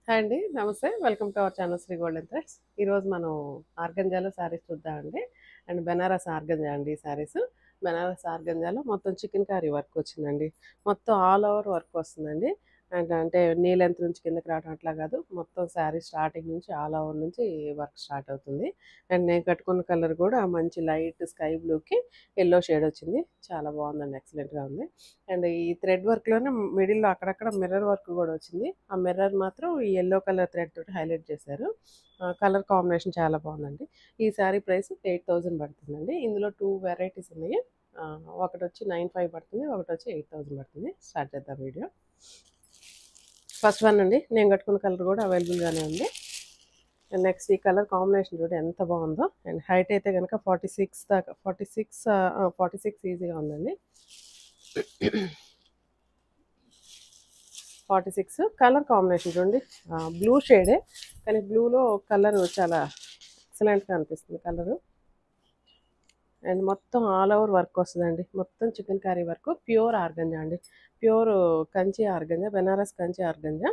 Hi అండి. నమస్తే. Welcome to our channel Sri golden threads. ఈరోజు మనం ఆర్గంజాలో శారీస్ చూద్దామండి. అండ్ బెనారస్ ఆర్గంజా అండి ఈ శారీస్. బెనారస్ ఆర్గంజాలో మొత్తం చికెన్ కారీ వర్క్ వచ్చిందండి. మొత్తం ఆల్ ఓవర్ వర్క్ వస్తుందండి. అండ్ అంటే నీ లెంత్ నుంచి కిందకి రావడం అట్లా కాదు. మొత్తం శారీ స్టార్టింగ్ నుంచి ఆల్ ఓవర్ నుంచి వర్క్ స్టార్ట్ అవుతుంది. అండ్ నేను కట్టుకున్న కలర్ కూడా మంచి లైట్ స్కై బ్లూకి ఎల్లో షేడ్ వచ్చింది. చాలా బాగుందండి. ఎక్సలెంట్గా ఉంది. అండ్ ఈ థ్రెడ్ వర్క్లోనే మిడిల్లో అక్కడక్కడ మిర్రర్ వర్క్ కూడా వచ్చింది. ఆ మిర్రర్ మాత్రం ఈ ఎల్లో కలర్ థ్రెడ్ తోటి హైలైట్ చేశారు. కలర్ కాంబినేషన్ చాలా బాగుందండి. ఈ శారీ ప్రైస్ 8000 పడుతుందండి. ఇందులో 2 వెరైటీస్ ఉన్నాయి. ఒకటి వచ్చి 95 పడుతుంది, ఒకటి వచ్చి 8000 పడుతుంది. స్టార్ట్ చేద్దాం వీడియో. ఫస్ట్ వన్ అండి, నేను కట్టుకున్న కలర్ కూడా అవైలబుల్గానే ఉంది. అండ్ నెక్స్ట్ ఈ కలర్ కాంబినేషన్ కూడా ఎంత బాగుందో. అండ్ హైట్ అయితే కనుక 46 దాకా 46 ఈజీగా ఉందండి. 46 కలర్ కాంబినేషన్ చూడండి. బ్లూ షేడే, కానీ బ్లూలో కలర్ చాలా ఎక్సలెంట్గా అనిపిస్తుంది కలరు. అండ్ మొత్తం ఆల్ ఓవర్ వర్క్ వస్తుందండి. మొత్తం chicken curry work, pure organza అండి. Pure Kanchi organza, Banaras Kanchi organza.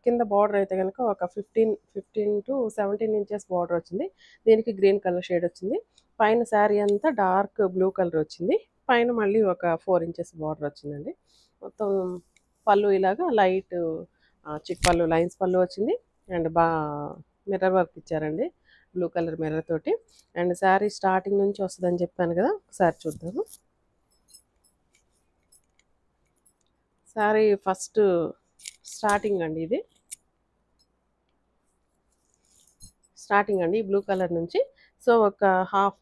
కింద బార్డర్ అయితే కనుక ఒక 15 టు 17 ఇంచెస్ బార్డర్ వచ్చింది. దీనికి గ్రీన్ కలర్ షేడ్ వచ్చింది. పైన శారీ అంతా డార్క్ బ్లూ కలర్ వచ్చింది. పైన మళ్ళీ ఒక 4 ఇంచెస్ బార్డర్ వచ్చిందండి. మొత్తం పళ్ళు ఇలాగా లైట్ చిక్ పళ్ళు, లైన్స్ పళ్ళు వచ్చింది. అండ్ మిర్రర్ వర్క్ ఇచ్చారండి, బ్లూ కలర్ మిర్రర్ తోటి. అండ్ శారీ స్టార్టింగ్ నుంచి వస్తుందని చెప్పాను కదా, ఒకసారి చూద్దాము. శారీ ఫస్ట్ స్టార్టింగ్ అండి, ఇది స్టార్టింగ్ అండి బ్లూ కలర్ నుంచి. సో ఒక హాఫ్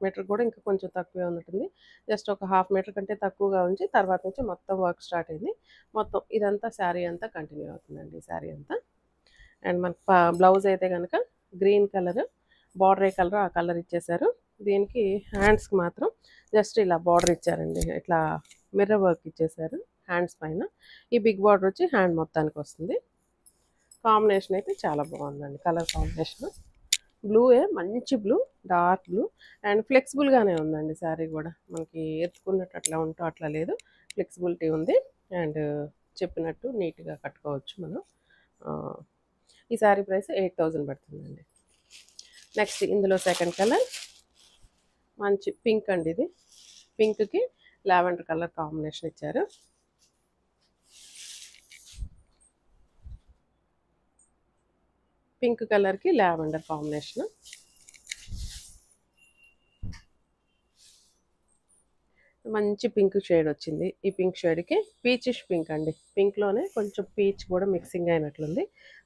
మీటర్ కూడా ఇంకా కొంచెం తక్కువే ఉన్నట్టుంది. జస్ట్ ఒక హాఫ్ మీటర్ కంటే తక్కువగా ఉంచి తర్వాత నుంచి మొత్తం వర్క్ స్టార్ట్ అయింది. మొత్తం ఇదంతా శారీ అంతా కంటిన్యూ అవుతుందండి, శారీ అంతా. అండ్ మనకు బ్లౌజ్ అయితే కనుక గ్రీన్ కలర్, బార్డర్ ఏ కలర్ ఆ కలర్ ఇచ్చేసారు. దీనికి హ్యాండ్స్కి మాత్రం జస్ట్ ఇలా బార్డర్ ఇచ్చారండి, ఇట్లా మిర్రర్ వర్క్ ఇచ్చేసారు హ్యాండ్స్ పైన. ఈ బిగ్ బార్డర్ వచ్చి హ్యాండ్ మొత్తానికి వస్తుంది. కాంబినేషన్ అయితే చాలా బాగుందండి, కలర్ కాంబినేషన్. బ్లూయే, మంచి బ్లూ, డార్క్ బ్లూ. అండ్ ఫ్లెక్సిబుల్గానే ఉందండి శారీ కూడా. మనకి ఎత్తుకున్నట్టు అట్లా ఉంటూ అట్లా లేదు, ఫ్లెక్సిబిలిటీ ఉంది. అండ్ చెప్పినట్టు నీట్గా కట్టుకోవచ్చు మనం. ఈ శారీ ప్రైస్ 8000 పడుతుందండి. నెక్స్ట్ ఇందులో సెకండ్ కలర్ మంచి పింక్ అండి. ఇది పింక్కి లావెండర్ కలర్ కాంబినేషన్ ఇచ్చారు. పింక్ కలర్కి లావెండర్ కాంబినేషన్. మంచి పింక్ షేడ్ వచ్చింది. ఈ పింక్ షేడ్కి పీచిష్ పింక్ అండి. పింక్లోనే కొంచెం పీచ్ కూడా మిక్సింగ్ అయినట్లుంది.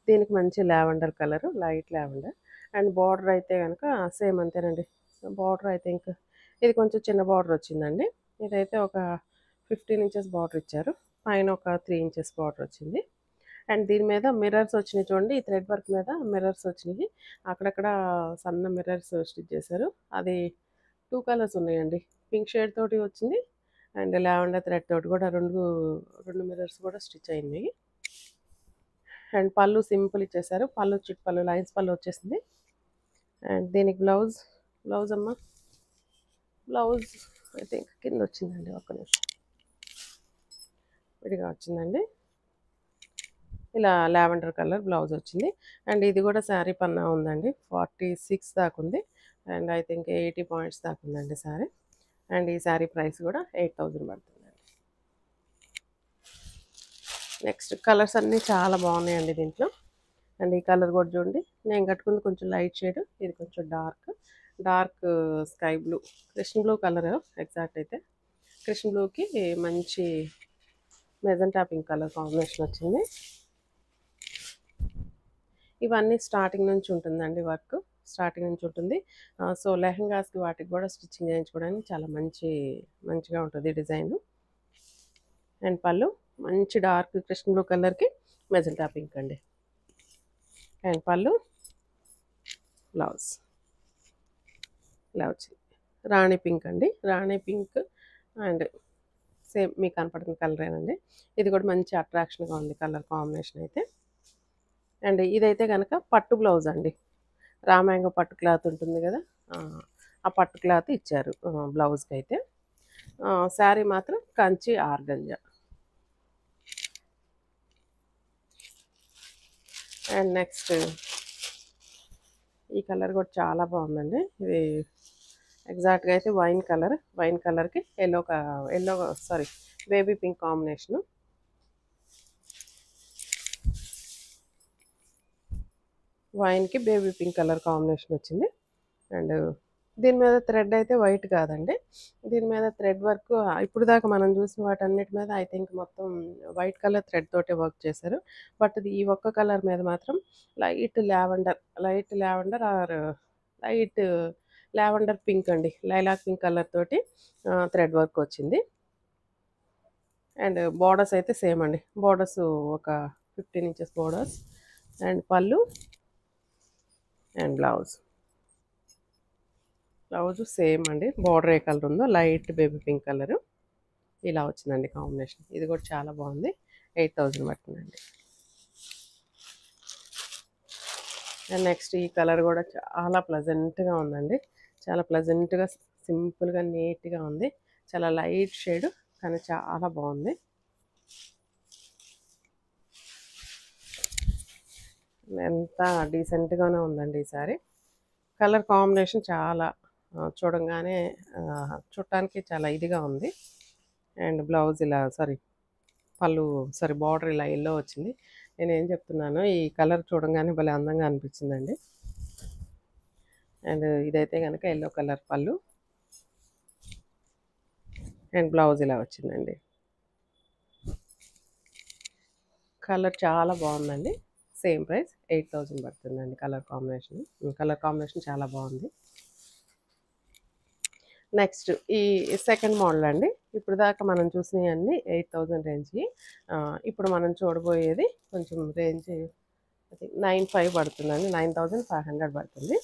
దీనికి మంచి lavender colour, light lavender. And border అయితే కనుక సేమ్ అంతేనండి. బార్డర్ అయితే ఇంకా ఇది కొంచెం చిన్న బార్డర్ వచ్చిందండి. ఇదైతే ఒక 15 ఇంచెస్ బార్డర్ ఇచ్చారు. పైన ఒక 3 ఇంచెస్ బార్డర్ వచ్చింది. అండ్ దీని మీద మిర్రర్స్ వచ్చినాయి చూడండి. ఈ థ్రెడ్ వర్క్ మీద మిర్రర్స్ వచ్చినాయి. అక్కడక్కడ సన్న మిర్రర్స్ స్టిచ్ చేశారు. అది 2 కలర్స్ ఉన్నాయండి. పింక్ షేడ్ తోటి వచ్చింది. అండ్ లావెండర్ థ్రెడ్ తోటి కూడా రెండు మిర్రర్స్ కూడా స్టిచ్ అయినాయి. అండ్ పళ్ళు సింపుల్ ఇచ్చేసారు. పళ్ళు చిట్ పళ్ళు, లైన్స్ పళ్ళు వచ్చేసింది. అండ్ దీనికి బ్లౌజ్ అమ్మ, బ్లౌజ్ అయితే ఇంకా కింద వచ్చిందండి, ఒక్క నిమిషం. విడిగా వచ్చిందండి. ఇలా లావెండర్ కలర్ బ్లౌజ్ వచ్చింది. అండ్ ఇది కూడా శారీ పన్నా ఉందండి. 46 దాకా ఉంది. అండ్ ఐ థింక్ 80 పాయింట్స్ దాకా ఉందండి శారీ. అండ్ ఈ శారీ ప్రైస్ కూడా 8000 పడుతుందండి. నెక్స్ట్ కలర్స్ అన్నీ చాలా బాగున్నాయండి దీంట్లో. అండ్ ఈ కలర్ కూడా చూడండి. నేను కట్టుకుంది కొంచెం లైట్ షేడ్, ఇది కొంచెం dark sky blue, Krishna blue colour exact అయితే. కృష్ణ బ్లూకి మంచి మెజెంటా పింక్ కలర్ కాంబినేషన్ వచ్చింది. ఇవన్నీ స్టార్టింగ్ నుంచి ఉంటుందండి, వర్క్ స్టార్టింగ్ నుంచి ఉంటుంది. సో లెహంగాస్కి వాటికి కూడా స్టిచ్చింగ్ చేయించుకోవడానికి చాలా మంచిగా ఉంటుంది డిజైన్. అండ్ పళ్ళు మంచి డార్క్ కృష్ణ బ్లూ కలర్కి మెజెంటా పింక్ అండి. అండ్ పళ్ళు, బ్లౌజ్ ఇలా వచ్చింది. రాణి పింక్ అండి, రాణి పింక్. అండ్ సేమ్ మీకు కనపడుతున్న కలరేనండి. ఇది కూడా మంచి అట్రాక్షన్గా ఉంది కలర్ కాంబినేషన్ అయితే. అండ్ ఇదైతే కనుక పట్టు బ్లౌజ్ అండి. రామాంగో పట్టు క్లాత్ ఉంటుంది కదా, ఆ పట్టు క్లాత్ ఇచ్చారు బ్లౌజ్కి అయితే. శారీ మాత్రం కంచి ఆర్గంజా. అండ్ నెక్స్ట్ ఈ కలర్ కూడా చాలా బాగుందండి. ఇది ఎగ్జాక్ట్గా అయితే వైన్ కలర్కి yellow sorry baby pink combination. వైన్కి బేబీ పింక్ కలర్ కాంబినేషన్ వచ్చింది. అండ్ దీని మీద థ్రెడ్ అయితే వైట్ కాదండి, దీని మీద థ్రెడ్ వర్క్ ఇప్పుడు దాకా మనం చూసిన వాటన్నిటి మీద ఐ థింక్ మొత్తం వైట్ కలర్ థ్రెడ్ తోటే వర్క్ చేశారు. బట్ ఇది ఈ ఒక్క కలర్ మీద మాత్రం light lavender or light lavender pink అండి, లైలాక్ పింక్ కలర్ తోటి థ్రెడ్ వర్క్ వచ్చింది. అండ్ బోర్డర్స్ అయితే సేమ్ అండి, బోర్డర్స్ ఒక 15 inches borders. And pallu and blouse same అండి, బార్డర్ ఏ కలర్ ఉందో లైట్ బేబీ పింక్ కలరు ఇలా వచ్చిందండి కాంబినేషన్. ఇది కూడా చాలా బాగుంది, 8000 పడుతుందండి. అండ్ నెక్స్ట్ ఈ కలర్ కూడా చాలా ప్లజెంట్గా ఉందండి, చాలా ప్లజెంట్గా సింపుల్గా నీట్గా ఉంది. చాలా లైట్ షేడ్ కానీ చాలా బాగుంది. ఎంత డీసెంట్గానే ఉందండి ఈసారి. కలర్ కాంబినేషన్ చాలా చూడంగానే చూడటానికి చాలా ఇదిగా ఉంది. అండ్ బ్లౌజ్ ఇలా బార్డర్ ఇలా ఎల్లో వచ్చింది. నేనేం చెప్తున్నాను, ఈ కలర్ చూడంగానే భలే అందంగా అనిపించిందండి. అండ్ ఇదైతే కనుక ఎల్లో కలర్ పళ్ళు అండ్ బ్లౌజ్ ఇలా వచ్చిందండి. కలర్ చాలా బాగుందండి, సేమ్ ప్రైస్ 8000 పడుతుందండి. కలర్ కాంబినేషన్ చాలా బాగుంది. నెక్స్ట్ ఈ సెకండ్ మోడల్ అండి. ఇప్పుడు దాకా మనం చూసినవి అన్నీ 8000 రేంజ్కి. ఇప్పుడు మనం చూడబోయేది కొంచెం రేంజ్ 95 పడుతుందండి, 9500 పడుతుంది.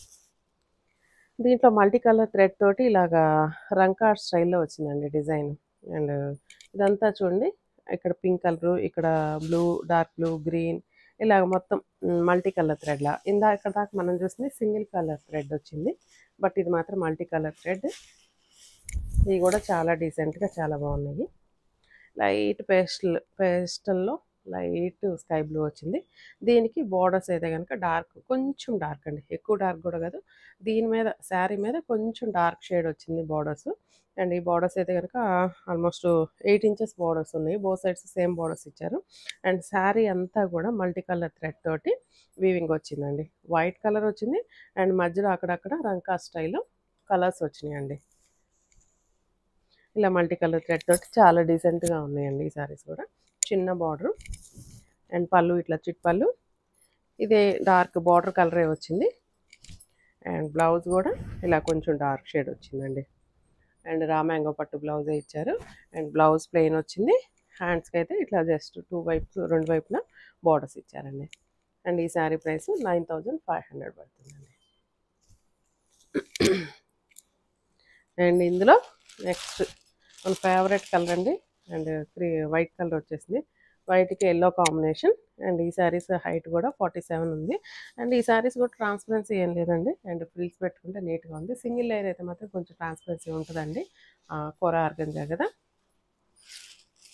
దీంట్లో మల్టీ కలర్ థ్రెడ్ తోటి ఇలాగా రంకార్ స్టైల్లో వచ్చిందండి డిజైన్. అండ్ ఇదంతా చూడండి, ఇక్కడ పింక్ కలరు, ఇక్కడ బ్లూ, డార్క్ బ్లూ, గ్రీన్, ఇలాగ మొత్తం మల్టీ కలర్ థ్రెడ్లా. ఇక్కడ దాకా మనం చూసింది సింగిల్ కలర్ థ్రెడ్ వచ్చింది, బట్ ఇది మాత్రం మల్టీ కలర్ థ్రెడ్. ఇవి కూడా చాలా డీసెంట్గా చాలా బాగున్నాయి. లైట్ పేస్టల్లో లైట్ స్కై బ్లూ వచ్చింది. దీనికి బోర్డర్స్ అయితే కనుక కొంచెం డార్క్ అండి, ఎక్కువ డార్క్ కూడా కాదు. దీని మీద శారీ మీద కొంచెం డార్క్ షేడ్ వచ్చింది బోర్డర్స్. అండ్ ఈ బోర్డర్స్ అయితే కనుక ఆల్మోస్ట్ 8 ఇంచెస్ బోర్డర్స్ ఉన్నాయి, బోత్ సైడ్స్ సేమ్ బోర్డర్స్ ఇచ్చారు. అండ్ శారీ అంతా కూడా మల్టీ కలర్ థ్రెడ్ తోటి వీవింగ్ వచ్చిందండి. వైట్ కలర్ వచ్చింది అండ్ మధ్యలో అక్కడక్కడ రంకా స్టైల్లో కలర్స్ వచ్చినాయండి. ఇలా మల్టీ కలర్ థ్రెడ్ తోటి చాలా డీసెంట్గా ఉన్నాయండి ఈ శారీస్ కూడా. చిన్న బార్డరు అండ్ పళ్ళు ఇట్లా చిట్ పళ్ళు, ఇదే డార్క్ బార్డర్ కలరే వచ్చింది. అండ్ బ్లౌజ్ కూడా ఇలా కొంచెం డార్క్ షేడ్ వచ్చిందండి. అండ్ మ్యాంగో పట్టు బ్లౌజే ఇచ్చారు. అండ్ బ్లౌజ్ ప్లెయిన్ వచ్చింది. హ్యాండ్స్కి అయితే ఇట్లా జస్ట్ రెండు వైపున బార్డర్స్ ఇచ్చారండి. అండ్ ఈ శారీ ప్రైస్ 9500 పడుతుందండి. అండ్ ఇందులో నెక్స్ట్ మన ఫేవరెట్ కలర్ అండి. అండ్ వైట్ కలర్ వచ్చేసింది, వైట్కి ఎల్లో కాంబినేషన్. అండ్ ఈ శారీస్ హైట్ కూడా 47 ఉంది. అండ్ ఈ శారీస్ కూడా ట్రాన్స్పరెన్సీ ఏం లేదండి. అండ్ ఫ్రిల్స్ పెట్టుకుంటే నీట్గా ఉంది. సింగిల్ లేయర్ అయితే మాత్రం కొంచెం ట్రాన్స్పరెన్సీ ఉంటుందండి. కూర ఆర్గంజా కదా,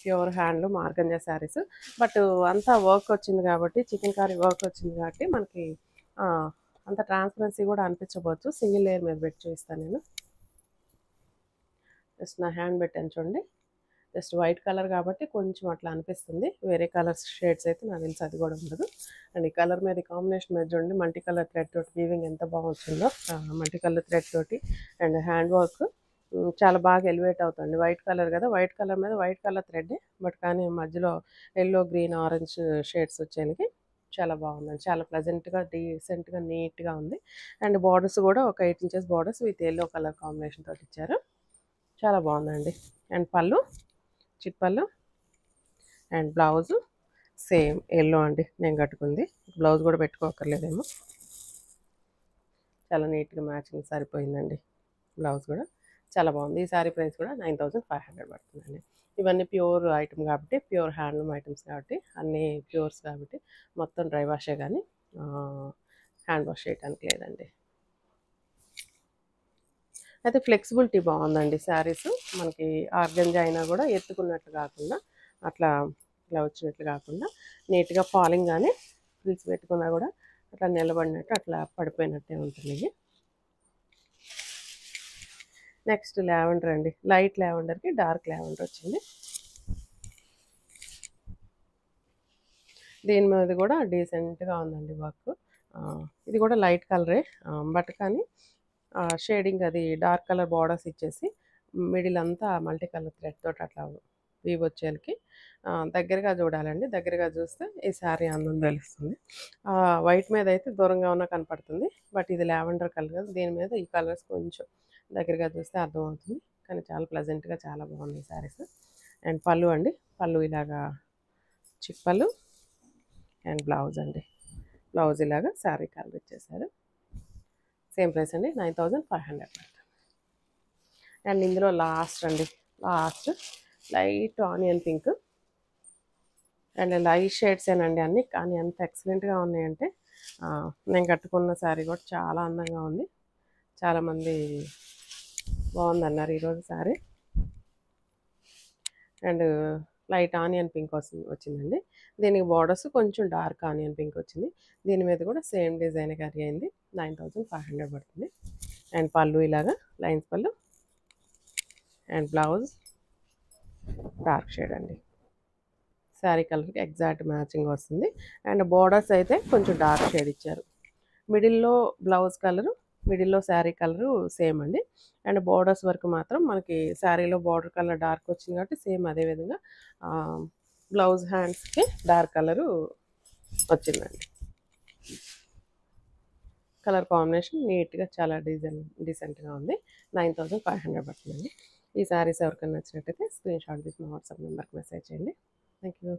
pure handloom organza saris. But అంతా వర్క్ వచ్చింది కాబట్టి, చికెన్ కర్రీ వర్క్ వచ్చింది కాబట్టి మనకి అంత ట్రాన్స్పరెన్సీ కూడా అనిపించవచ్చు. సింగిల్ లేయర్ మీద పెట్టి చూపిస్తాను నేను. జస్ట్ నా హ్యాండ్ పెట్టాను చూడండి, జస్ట్ వైట్ కలర్ కాబట్టి కొంచెం అట్లా అనిపిస్తుంది. వేరే కలర్స్ షేడ్స్ అయితే నాకు తెలిసి అది కూడా ఉండదు. అండ్ ఈ కలర్ మీద కాంబినేషన్ మీద చూడండి, మల్టీ కలర్ థ్రెడ్ తోటి వీవింగ్ ఎంత బాగా వచ్చిందో. మల్టీ కలర్ థ్రెడ్ తోటి అండ్ హ్యాండ్ వర్క్ చాలా బాగా ఎలివేట్ అవుతుంది. వైట్ కలర్ కదా, వైట్ కలర్ మీద వైట్ కలర్ థ్రెడ్, బట్ కానీ మధ్యలో ఎల్లో, గ్రీన్, ఆరెంజ్ షేడ్స్ వచ్చేకి చాలా బాగుందండి. చాలా ప్లెజెంట్గా డీసెంట్గా నీట్గా ఉంది. అండ్ బార్డర్స్ కూడా ఒక 8 inches borders with yellow colour combination తోటి ఇచ్చారు. చాలా బాగుందండి. అండ్ పళ్ళు చిట్ పళ్ళు అండ్ బ్లౌజు సేమ్ ఎల్లో అండి, నేను కట్టుకుంది. బ్లౌజ్ కూడా పెట్టుకోకర్లేదేమో, చాలా నీట్గా మ్యాచింగ్ సరిపోయిందండి. బ్లౌజ్ కూడా చాలా బాగుంది. ఈ శారీ ప్రైస్ కూడా 9500 పడుతుందండి. ఇవన్నీ ప్యూర్ ఐటమ్ కాబట్టి, ప్యూర్ హ్యాండ్లూమ్ ఐటమ్స్ కాబట్టి, అన్నీ ప్యూర్స్ కాబట్టి మొత్తం డ్రై వాషే కానీ హ్యాండ్ వాష్ చేయడానికి లేదండి. అయితే ఫ్లెక్సిబిలిటీ బాగుందండి శారీస్. మనకి ఆర్గంజా అయినా కూడా ఎత్తుకున్నట్టు కాకుండా, అట్లా ఇలా వచ్చినట్లు కాకుండా నీట్గా ఫాలింగ్ కానీ ఫ్రిల్స్ పెట్టుకున్నా కూడా అట్లా నిలబడినట్టు అట్లా పడిపోయినట్టే ఉంటుంది ఇది. నెక్స్ట్ లావెండర్ అండి. లైట్ లావెండర్కి డార్క్ లావెండర్ వచ్చింది. దీని మీద కూడా డీసెంట్గా ఉందండి వర్క్. ఇది కూడా లైట్ కలరే, బట్ కానీ షేడింగ్ అది డార్క్ కలర్ బార్డర్స్ ఇచ్చేసి మిడిల్ అంతా మల్టీ కలర్ థ్రెడ్ తోటి అట్లా వీవ్ వచ్చేకి దగ్గరగా చూడాలండి. దగ్గరగా చూస్తే ఈ శారీ అందం తెలుస్తుంది. వైట్ మీద అయితే దూరంగా ఉన్న కనపడుతుంది, బట్ ఇది లావెండర్ కలర్ కదా, దీని మీద ఈ కలర్స్ కొంచెం దగ్గరగా చూస్తే అర్థమవుతుంది. కానీ చాలా ప్లెజెంట్గా చాలా బాగుంది శారీస్. అండ్ పళ్ళు అండి, పళ్ళు ఇలాగా చిప్పలు అండ్ బ్లౌజ్ అండి. బ్లౌజ్ ఇలాగా శారీ కలర్ ఇచ్చేసారు. సేమ్ ప్రైస్ అండి, 9500 పడుతుంది. అండ్ ఇందులో లాస్ట్ అండి, last light onion pink and light షేడ్సేనండి అన్నీ, కానీ ఎంత ఎక్సలెంట్గా ఉన్నాయంటే నేను కట్టుకున్న శారీ కూడా చాలా అందంగా ఉంది. చాలామంది బాగుందన్నారు ఈరోజు sari. And light onion pink వచ్చిందండి. దీనికి బార్డర్స్ కొంచెం డార్క్ ఆనియన్ పింక్ వచ్చింది. దీని మీద కూడా సేమ్ డిజైన్ కర్రీ అయింది. 9500 పడుతుంది. అండ్ పళ్ళు ఇలాగా లైన్స్ పళ్ళు అండ్ బ్లౌజ్ డార్క్ షేడ్ అండి. శారీ కలర్కి ఎగ్జాక్ట్ మ్యాచింగ్ వస్తుంది. అండ్ బార్డర్స్ అయితే కొంచెం డార్క్ షేడ్ ఇచ్చారు. మిడిల్లో బ్లౌజ్ కలరు, మిడిల్లో శారీ కలరు సేమ్ అండి. అండ్ బార్డర్స్ వరకు మాత్రం మనకి శారీలో బార్డర్ కలర్ డార్క్ వచ్చింది కాబట్టి సేమ్ అదేవిధంగా బ్లౌజ్ హ్యాండ్స్కి డార్క్ కలరు వచ్చిందండి. కలర్ కాంబినేషన్ నీట్గా చాలా డీసెంట్గా ఉంది. 9500 పడుతుందండి. ఈ శారీస్ ఎవరికైనా నచ్చినట్టయితే స్క్రీన్ షాట్ తీసి మా వాట్సాప్ నెంబర్కి మెసేజ్ చేయండి. Thank you.